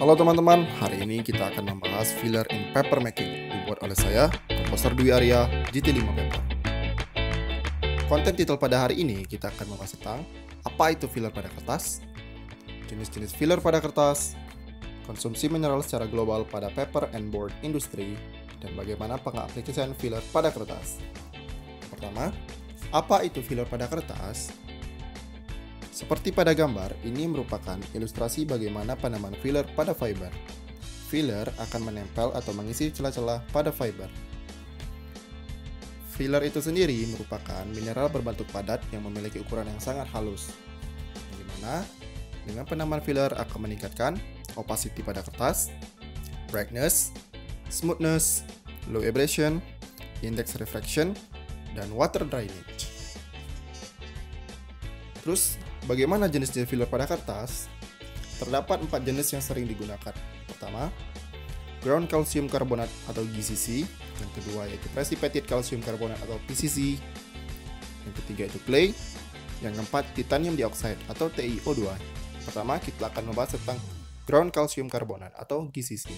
Halo teman-teman, hari ini kita akan membahas filler in paper making dibuat oleh saya, Profesor Dwi Arya, GT5 Paper. Konten titel pada hari ini kita akan membahas tentang apa itu filler pada kertas, jenis-jenis filler pada kertas, konsumsi mineral secara global pada paper and board industry, dan bagaimana pengaplikasian filler pada kertas. Pertama, apa itu filler pada kertas? Seperti pada gambar, ini merupakan ilustrasi bagaimana penamaan filler pada fiber. Filler akan menempel atau mengisi celah-celah pada fiber. Filler itu sendiri merupakan mineral berbentuk padat yang memiliki ukuran yang sangat halus. Bagaimana? Dengan penamaan filler akan meningkatkan opacity pada kertas, brightness, smoothness, low abrasion, index refraction, dan water drainage. Terus, bagaimana jenis-jenis filler pada kertas? Terdapat 4 jenis yang sering digunakan. Pertama, ground calcium carbonate atau GCC. Yang kedua yaitu precipitated calcium carbonate atau PCC. Yang ketiga itu clay. Yang keempat, titanium dioxide atau TiO2. Pertama, kita akan membahas tentang ground calcium carbonate atau GCC.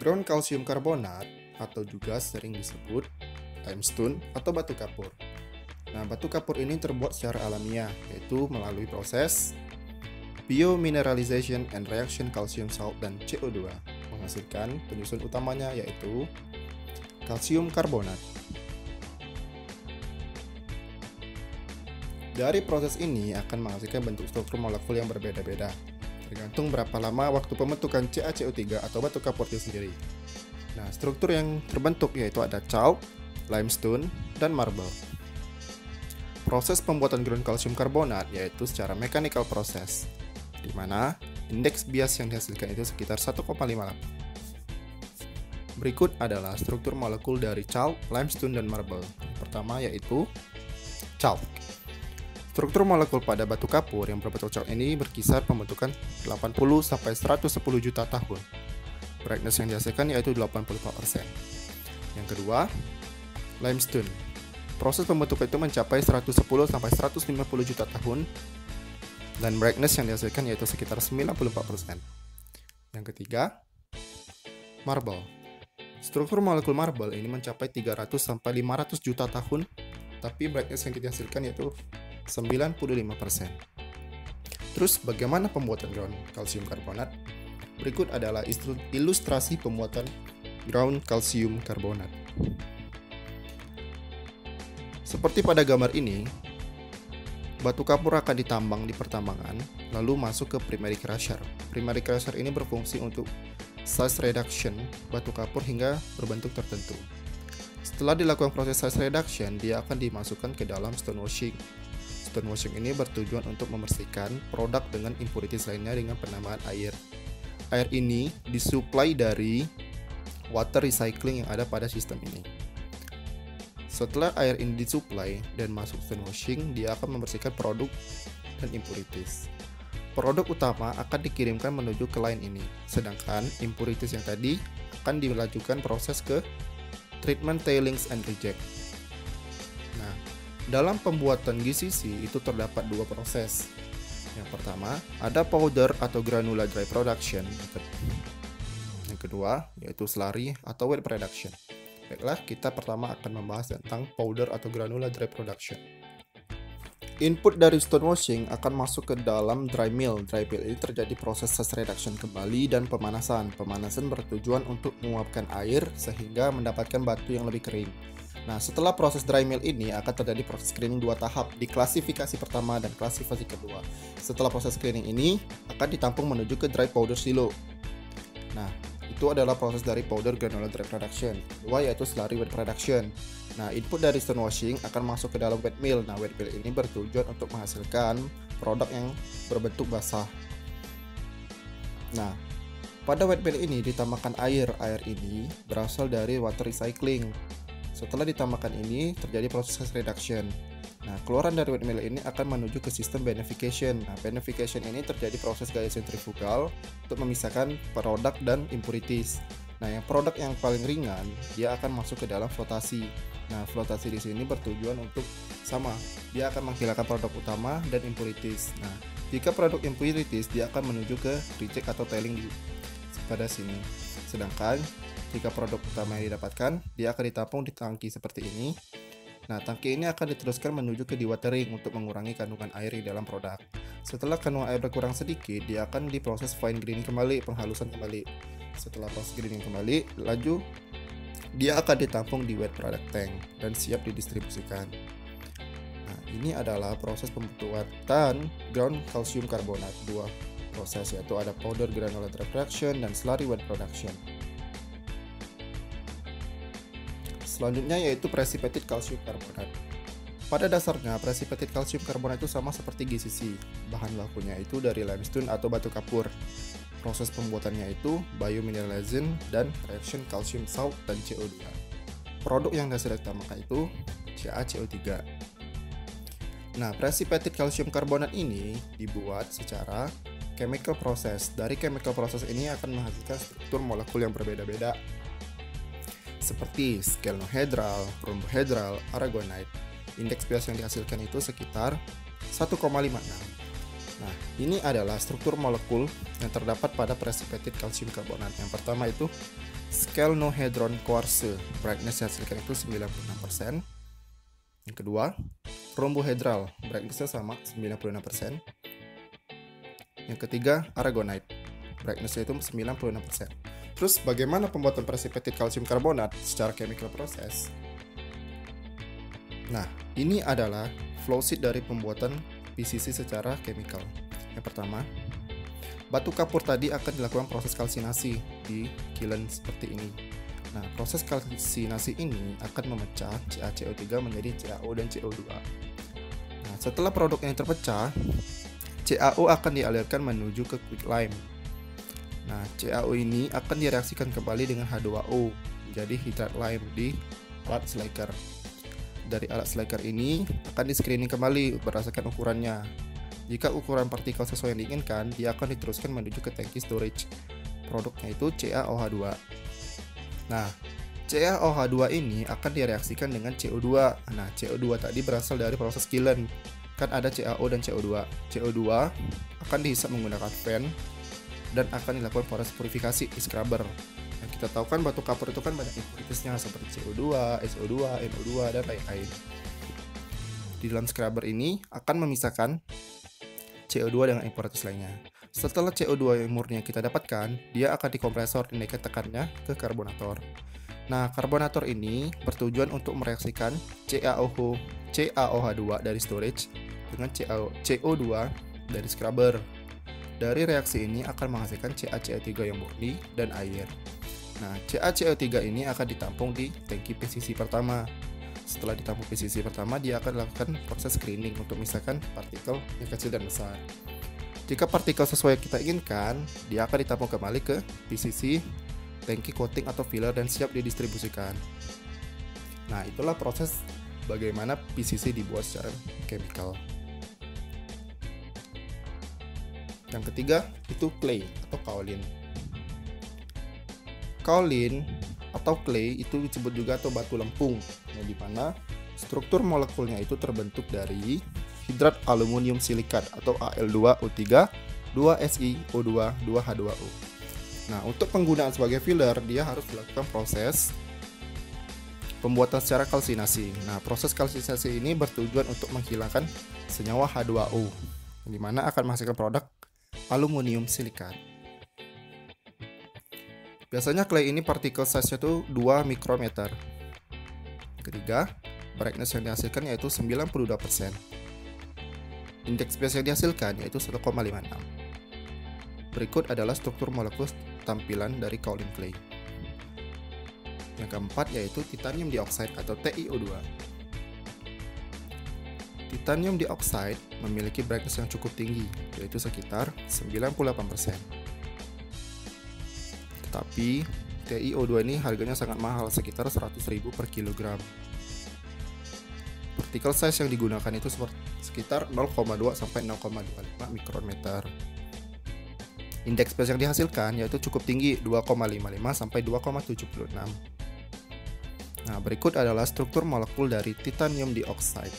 Ground calcium carbonate atau juga sering disebut limestone atau batu kapur. Nah, batu kapur ini terbuat secara alamiah, yaitu melalui proses biomineralization and reaction calcium salt dan CO2, menghasilkan penyusun utamanya yaitu kalsium karbonat. Dari proses ini akan menghasilkan bentuk struktur molekul yang berbeda-beda, tergantung berapa lama waktu pembentukan CaCO3 atau batu kapur itu sendiri. Nah, struktur yang terbentuk yaitu ada chalk, limestone, dan marble. Proses pembuatan ground calcium carbonate yaitu secara mechanical proses, di mana indeks bias yang dihasilkan itu sekitar 1,58. Berikut adalah struktur molekul dari chalk, limestone, dan marble. Pertama yaitu chalk. Struktur molekul pada batu kapur yang berbentuk chalk ini berkisar pembentukan 80-110 juta tahun. Brightness yang dihasilkan yaitu 84%. Yang kedua, limestone. Proses pembentukan itu mencapai 110-150 juta tahun dan brightness yang dihasilkan yaitu sekitar 94%. Yang ketiga, marble. Struktur molekul marble ini mencapai 300-500 juta tahun, tapi brightness yang dihasilkan yaitu 95%. Terus bagaimana pembuatan ground calcium carbonate? Berikut adalah ilustrasi pembuatan ground calcium carbonate. Seperti pada gambar ini, batu kapur akan ditambang di pertambangan, lalu masuk ke primary crusher. Primary crusher ini berfungsi untuk size reduction batu kapur hingga berbentuk tertentu. Setelah dilakukan proses size reduction, dia akan dimasukkan ke dalam stone washing. Stone washing ini bertujuan untuk membersihkan produk dengan impurities lainnya dengan penamaan air. Air ini disuplai dari water recycling yang ada pada sistem ini. Setelah air ini disuplai dan masuk stone washing, dia akan membersihkan produk dan impurities. Produk utama akan dikirimkan menuju ke line ini, sedangkan impurities yang tadi akan dilanjutkan proses ke treatment tailings and reject. Nah, dalam pembuatan GCC itu terdapat 2 proses. Yang pertama, ada powder atau granular dry production. Yang kedua, yaitu slurry atau wet production. Baiklah, kita pertama akan membahas tentang powder atau granular dry production. Input dari stone washing akan masuk ke dalam dry mill. Dry mill ini terjadi proses size reduction kembali dan pemanasan. Pemanasan bertujuan untuk menguapkan air sehingga mendapatkan batu yang lebih kering. Nah, setelah proses dry mill ini akan terjadi proses screening 2 tahap di klasifikasi pertama dan klasifikasi kedua. Setelah proses screening ini akan ditampung menuju ke dry powder silo. Nah, itu adalah proses dari powder granular dry production. Kedua yaitu slurry wet production. Nah, input dari stone washing akan masuk ke dalam wet mill. Nah, wet mill ini bertujuan untuk menghasilkan produk yang berbentuk basah. Nah, pada wet mill ini ditambahkan air. Air ini berasal dari water recycling. Setelah ditambahkan ini terjadi proses reduction. Nah, keluaran dari wet mill ini akan menuju ke sistem beneficiation. Nah, beneficiation ini terjadi proses gaya sentrifugal untuk memisahkan produk dan impurities. Nah, yang produk yang paling ringan dia akan masuk ke dalam flotasi. Nah, flotasi di sini bertujuan untuk sama, dia akan menghilangkan produk utama dan impurities. Nah, Jika produk impurities, dia akan menuju ke reject atau tailing pada sini. Sedangkan jika produk utama yang didapatkan, dia akan ditampung di tangki seperti ini. Nah, tangki ini akan diteruskan menuju ke dewatering untuk mengurangi kandungan air di dalam produk. Setelah kandungan air berkurang sedikit, dia akan diproses fine graining kembali, penghalusan kembali. Setelah proses graining kembali, laju dia akan ditampung di wet product tank dan siap didistribusikan. Nah, ini adalah proses pembuatan ground calcium carbonate. Dua proses, yaitu ada powder granulate reduction dan slurry wet production. Selanjutnya yaitu precipitated calcium carbonate. Pada dasarnya, precipitated calcium carbonate itu sama seperti GCC. Bahan bakunya itu dari limestone atau batu kapur. Proses pembuatannya itu biomineralization dan reaction calcium salt dan CO2. Produk yang dihasilkan utama itu CaCO3. Nah, precipitated calcium carbonate ini dibuat secara chemical process. Dari chemical process ini akan menghasilkan struktur molekul yang berbeda-beda, seperti skelnohedral, rhombohedral, aragonite. Indeks pH yang dihasilkan itu sekitar 1,56. Nah, ini adalah struktur molekul yang terdapat pada precipitated calcium carbonate. Yang pertama itu skelnohedron quartz, brightness yang dihasilkan itu 96%. Yang kedua, rhombohedral, brightness-nya sama 96%. Yang ketiga, aragonite, brightness-nya itu 96%. Terus bagaimana pembuatan precipitated calcium carbonate secara chemical process? Nah, ini adalah flowsheet dari pembuatan PCC secara chemical. Yang pertama, batu kapur tadi akan dilakukan proses kalsinasi di kiln seperti ini. Nah, proses kalsinasi ini akan memecah CaCO3 menjadi CaO dan CO2. Nah, setelah produk yang terpecah, CaO akan dialirkan menuju ke quicklime. Nah, CaO ini akan direaksikan kembali dengan H2O menjadi hidrat lime di alat slacker. Dari alat slacker ini akan di-screening kembali berdasarkan ukurannya. Jika ukuran partikel sesuai yang diinginkan, dia akan diteruskan menuju ke tangki storage. Produknya itu CaOH2. Nah, CaOH2 ini akan direaksikan dengan CO2. Nah, CO2 tadi berasal dari proses kiln. Kan ada CaO dan CO2. CO2 akan dihisap menggunakan fan dan akan dilakukan proses purifikasi di scrubber. Nah, kita tahu kan batu kapur itu kan banyak impuritasnya seperti CO2, SO2, NO2, dan lain-lain. Di dalam scrubber ini akan memisahkan CO2 dengan impuritas lainnya. Setelah CO2 yang murni yang kita dapatkan, dia akan dikompresor dinaikkan tekanannya ke karbonator. Nah, karbonator ini bertujuan untuk mereaksikan CaOH2 dari storage dengan CO2 dari scrubber. Dari reaksi ini akan menghasilkan CaCO3 yang murni dan air. Nah, CaCO3 ini akan ditampung di tangki PCC pertama. Setelah ditampung PCC pertama, dia akan lakukan proses screening untuk memisahkan partikel yang kecil dan besar. Jika partikel sesuai yang kita inginkan, dia akan ditampung kembali ke PCC, tangki coating atau filler, dan siap didistribusikan. Nah, itulah proses bagaimana PCC dibuat secara chemical. Yang ketiga itu clay atau kaolin. Kaolin atau clay itu disebut juga atau batu lempung, yang dimana struktur molekulnya itu terbentuk dari hidrat aluminium silikat atau Al2O3, 2SiO2, 2H2O. Nah, untuk penggunaan sebagai filler, dia harus dilakukan proses pembuatan secara kalsinasi. Nah, proses kalsinasi ini bertujuan untuk menghilangkan senyawa H2O, yang dimana akan menghasilkan produk aluminium silikat. Biasanya clay ini partikel size-nya itu 2 mikrometer. Ketiga, brightness yang dihasilkan yaitu 92%. Indeks pH yang dihasilkan yaitu 1,56. Berikut adalah struktur molekul tampilan dari kaolin clay. Yang keempat yaitu titanium dioxide atau TiO2. Titanium dioxide memiliki brightness yang cukup tinggi, yaitu sekitar 98%. Tetapi TiO2 ini harganya sangat mahal, sekitar 100.000 per kilogram. Partikel size yang digunakan itu sekitar 0,2 sampai 0,25 mikrometer. Indeks pH yang dihasilkan yaitu cukup tinggi, 2,55 sampai 2,76. Nah, berikut adalah struktur molekul dari titanium dioxide.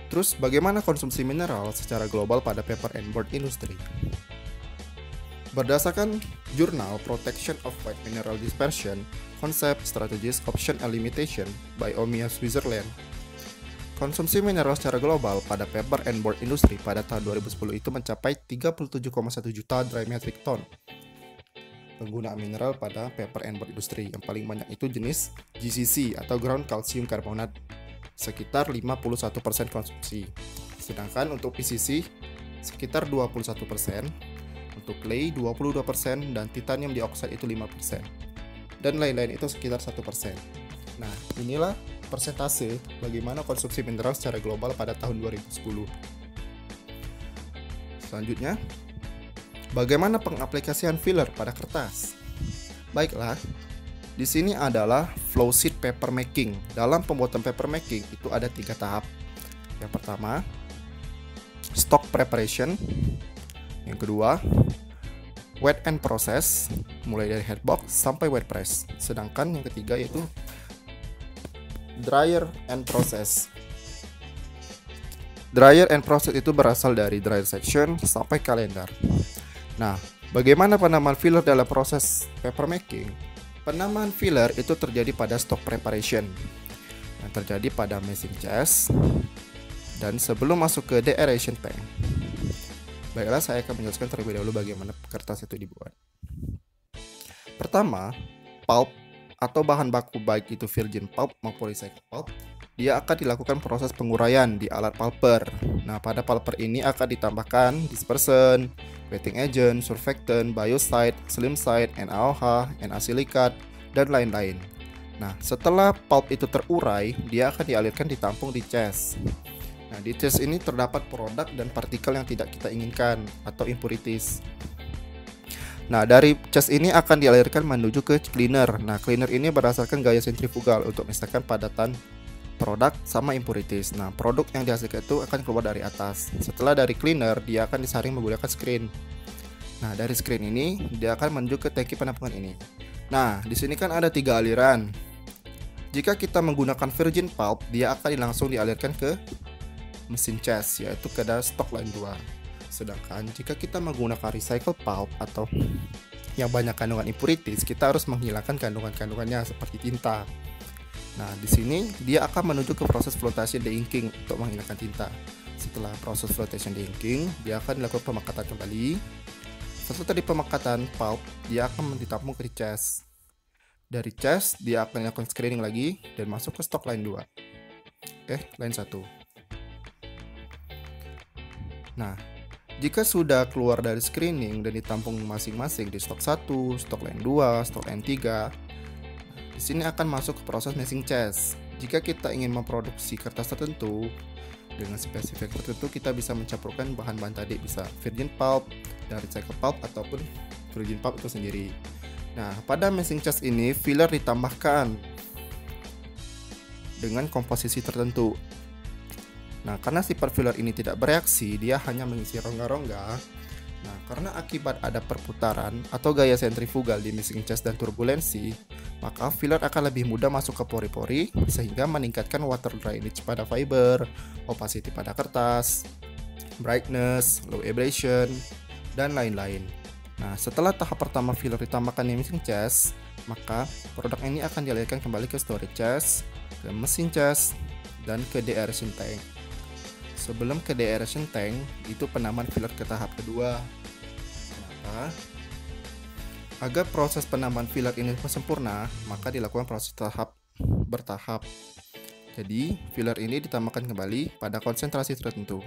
Terus bagaimana konsumsi mineral secara global pada paper and board industry? Berdasarkan jurnal Protection of White Mineral Dispersion, Concept, Strategies, Option, and Limitation by OMIA Switzerland, konsumsi mineral secara global pada paper and board industry pada tahun 2010 itu mencapai 37,1 juta dry metric ton. Penggunaan mineral pada paper and board industry yang paling banyak itu jenis GCC atau ground calcium carbonate, sekitar 51% konsumsi. Sedangkan untuk PCC sekitar 21%, untuk clay 22%, dan titanium dioxide itu 5%. Dan lain-lain itu sekitar 1%. Nah, inilah persentase bagaimana konsumsi mineral secara global pada tahun 2010. Selanjutnya, bagaimana pengaplikasian filler pada kertas? Baiklah, di sini adalah flow sheet paper making. Dalam pembuatan paper making itu ada 3 tahap. Yang pertama, stock preparation. Yang kedua, wet end process, mulai dari headbox sampai wet press. Sedangkan yang ketiga yaitu dryer and process. Dryer and process itu berasal dari dryer section sampai kalender. Nah, bagaimana penamaan filler dalam proses paper making? Penamaan filler itu terjadi pada stock preparation yang terjadi pada meshing chest dan sebelum masuk ke deaeration tank. Baiklah, saya akan menjelaskan terlebih dahulu bagaimana kertas itu dibuat. Pertama, pulp atau bahan baku baik itu virgin pulp maupun recycled pulp, dia akan dilakukan proses penguraian di alat pulper. Nah, pada pulper ini akan ditambahkan dispersen, wetting agent, surfactant, biocide, slimcide, NaOH, Na-silikat, dan lain-lain. Nah, setelah pulp itu terurai, dia akan dialirkan ditampung di chest. Nah, di chest ini terdapat produk dan partikel yang tidak kita inginkan atau impurities. Nah, dari chest ini akan dialirkan menuju ke cleaner. Nah, cleaner ini berdasarkan gaya sentrifugal untuk memisahkan padatan produk sama impurities. Nah, produk yang dihasilkan itu akan keluar dari atas. Setelah dari cleaner, dia akan disaring menggunakan screen. Nah, dari screen ini dia akan menuju ke tangki penampungan ini. Nah, di sini kan ada 3 aliran. Jika kita menggunakan virgin pulp, dia akan langsung dialirkan ke mesin chest, yaitu ke stok line 2. Sedangkan jika kita menggunakan recycled pulp atau yang banyak kandungan impurities, kita harus menghilangkan kandungan-kandungannya seperti tinta. Nah, di sini dia akan menuju ke proses flotation deinking untuk menghilangkan tinta. Setelah proses flotation deinking, dia akan dilakukan pemakatan kembali. Setelah dari pemakatan pulp, dia akan ditampung ke chest. Dari chest, dia akan dilakukan screening lagi dan masuk ke stok line 2. Line 1. Nah, jika sudah keluar dari screening dan ditampung masing-masing di stok 1, stok line 2, stok line 3, di sini akan masuk ke proses meshing chest. Jika kita ingin memproduksi kertas tertentu dengan spesifik tertentu, kita bisa mencampurkan bahan-bahan tadi, bisa virgin pulp dan recycled pulp ataupun virgin pulp itu sendiri. Nah, pada meshing chest ini filler ditambahkan dengan komposisi tertentu. Nah, karena sifat filler ini tidak bereaksi, dia hanya mengisi rongga-rongga. Nah, karena akibat ada perputaran atau gaya sentrifugal di meshing chest dan turbulensi, maka filler akan lebih mudah masuk ke pori-pori sehingga meningkatkan water drainage pada fiber, opacity pada kertas, brightness, low abrasion, dan lain-lain. Nah, setelah tahap pertama filler ditambahkan di meshing chest, maka produk ini akan dialirkan kembali ke storage chest, ke mesin chest, dan ke deaeration tank. Sebelum ke deaeration tank, itu penamaan filler ke tahap kedua. Kenapa? Agar proses penamaan filler ini sempurna, maka dilakukan proses bertahap. Jadi, filler ini ditambahkan kembali pada konsentrasi tertentu.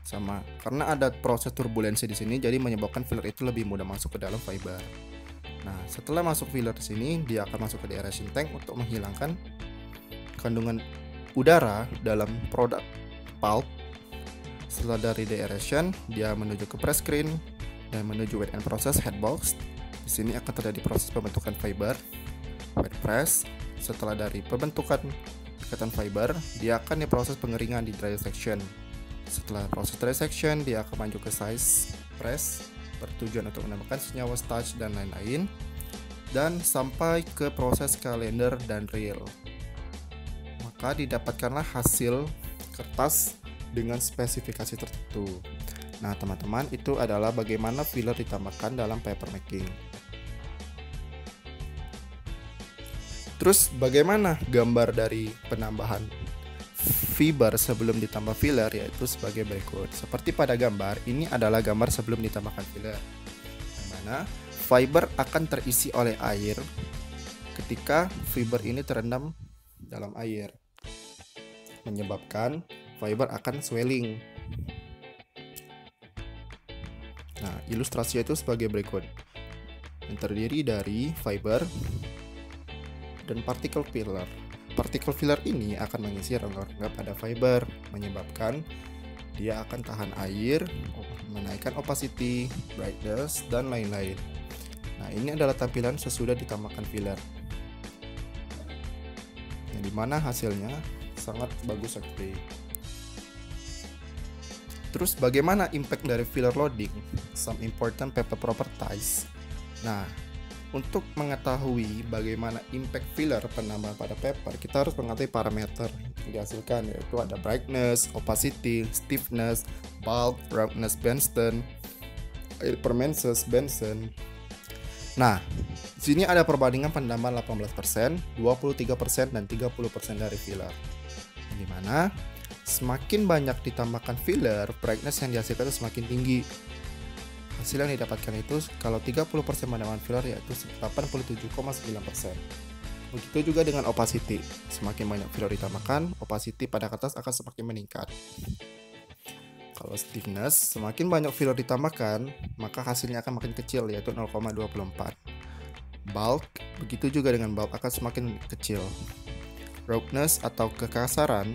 Sama, karena ada proses turbulensi di sini, jadi menyebabkan filler itu lebih mudah masuk ke dalam fiber. Nah, setelah masuk filler di sini, dia akan masuk ke deaeration tank untuk menghilangkan kandungan udara dalam produk pulp. Setelah dari deaeration, dia menuju ke press screen dan menuju wet end process headbox. Di sini akan terjadi proses pembentukan fiber, wet press. Setelah dari pembentukan ikatan fiber, dia akan diproses pengeringan di dry section. Setelah proses dry section, dia akan maju ke size press bertujuan untuk menambahkan senyawa starch dan lain-lain, dan sampai ke proses kalender dan reel. maka didapatkanlah hasil kertas dengan spesifikasi tertentu. Nah, teman-teman, itu adalah bagaimana filler ditambahkan dalam paper making. Terus bagaimana gambar dari penambahan fiber sebelum ditambah filler, yaitu sebagai berikut. Seperti pada gambar, ini adalah gambar sebelum ditambahkan filler, di mana fiber akan terisi oleh air ketika fiber ini terendam dalam air, menyebabkan fiber akan swelling. Nah, ilustrasi itu sebagai berikut, yang terdiri dari fiber dan partikel filler. Partikel filler ini akan mengisi rongga-rongga pada fiber, menyebabkan dia akan tahan air, menaikkan opacity, brightness, dan lain-lain. Nah, ini adalah tampilan sesudah ditambahkan filler, yang dimana hasilnya sangat bagus sekali. Terus bagaimana impact dari filler loading? Some important paper properties. Nah, untuk mengetahui bagaimana impact filler penambahan pada paper, kita harus mengetahui parameter yang dihasilkan, yaitu ada brightness, opacity, stiffness, bulk, roughness, Benston, air permeances, Benson. Nah, di sini ada perbandingan penambahan 18%, 23%, dan 30% dari filler. Di mana semakin banyak ditambahkan filler, brightness yang dihasilkan itu semakin tinggi. Hasil yang didapatkan itu kalau 30% penambahan filler yaitu 87,9%. Begitu juga dengan opacity. Semakin banyak filler ditambahkan, opacity pada kertas akan semakin meningkat. Kalau stiffness, semakin banyak filler ditambahkan, maka hasilnya akan makin kecil, yaitu 0,24. Bulk, begitu juga dengan bulk akan semakin kecil. Roughness atau kekasaran,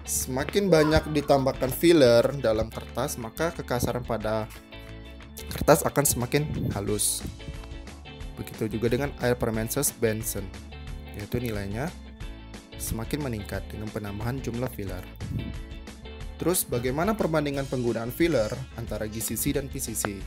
semakin banyak ditambahkan filler dalam kertas, maka kekasaran pada kertas akan semakin halus. Begitu juga dengan air permeances Benson, yaitu nilainya semakin meningkat dengan penambahan jumlah filler. Terus bagaimana perbandingan penggunaan filler antara GCC dan PCC?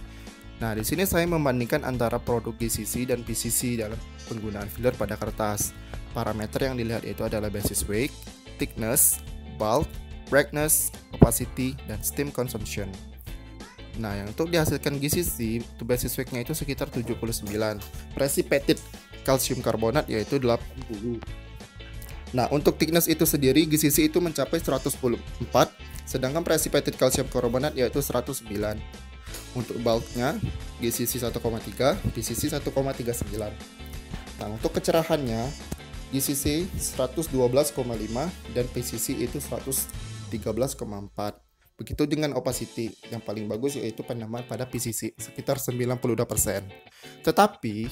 Nah, di sini saya membandingkan antara produk GCC dan PCC dalam penggunaan filler pada kertas. Parameter yang dilihat itu adalah basis weight, thickness, bulk, brightness, opacity, dan steam consumption. Nah, yang untuk dihasilkan GCC, itu basis weight-nya itu sekitar 79. Precipitated kalsium karbonat yaitu 80. Nah, untuk thickness itu sendiri, GCC itu mencapai 114, sedangkan precipitated kalsium karbonat yaitu 109. Untuk bulknya, GCC 1,3, PCC 1,39. Nah, untuk kecerahannya, GCC 112,5 dan PCC itu 113,4. Begitu dengan opacity, yang paling bagus yaitu penambahan pada PCC sekitar 92%. Tetapi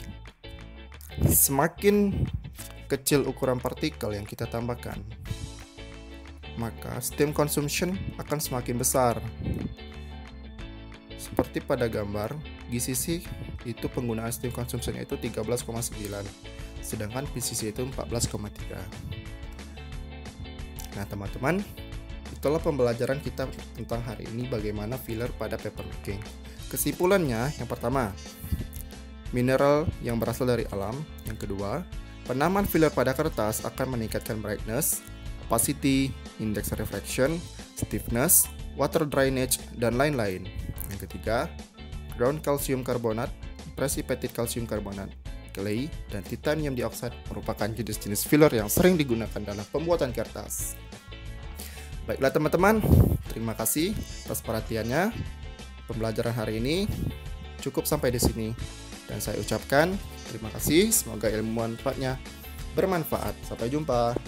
semakin kecil ukuran partikel yang kita tambahkan, maka steam consumption akan semakin besar. Seperti pada gambar, GCC itu penggunaan steam consumption itu 13,9, sedangkan PCC itu 14,3. Nah, teman-teman, itulah pembelajaran kita tentang hari ini bagaimana filler pada paper making. Kesimpulannya, yang pertama, mineral yang berasal dari alam. Yang kedua, penambahan filler pada kertas akan meningkatkan brightness, opacity, index reflection, stiffness, water drainage, dan lain-lain. Yang ketiga, ground calcium carbonate, precipitated calcium carbonate, clay, dan titanium dioxide merupakan jenis-jenis filler yang sering digunakan dalam pembuatan kertas. Baiklah teman-teman, terima kasih atas perhatiannya. Pembelajaran hari ini cukup sampai di sini. Dan saya ucapkan terima kasih, semoga ilmu manfaatnya bermanfaat. Sampai jumpa.